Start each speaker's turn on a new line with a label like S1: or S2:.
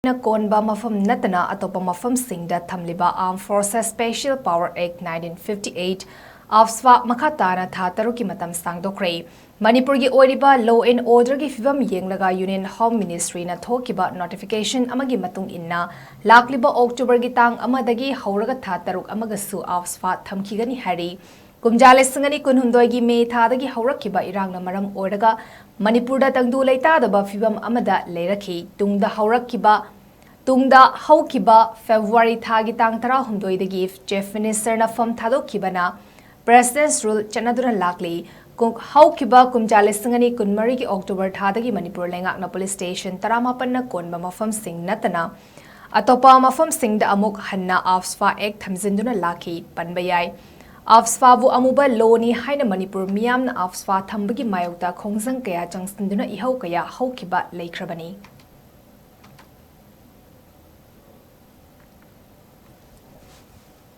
S1: KONBA MAPHAM NATTANA ATOPPA MAPHAM SINGDA THAMLIBA Armed Forces Special Power Act 1958 Afspa Makha Tana Taruki Matam Sangtokkhre Manipur gi oiriba law and order gi fibam yenglaga Union Home Ministry na thokiba notification amagi matung inna lakliba October gi tang amadagi hauraga Taruk amagasu Afspa thamkigani hari Kumjale sangani kunhundoigi me thadagi haurakiba irangna maram oraga Manipurda tangdu leitadaba fibam amada leiraki tungda haukiba February thagi tang tara hundoidagi Chief Minister na fam thadokibana President's rule chanaduna lakli haukiba kumjale sangani kunmarigi October thadagi Manipur lengakna police station taramapan na KONBA MAPHAM NATTANA ATOPPA MAPHAM SINGDA amuk hanna Afspa Act thamjinduna laki panbayai Afspa bu amuba loni haina Manipur miyamna Afspa thambagi mayokta khongjang kaya changsinduna ihau kaya haukiba leikrabani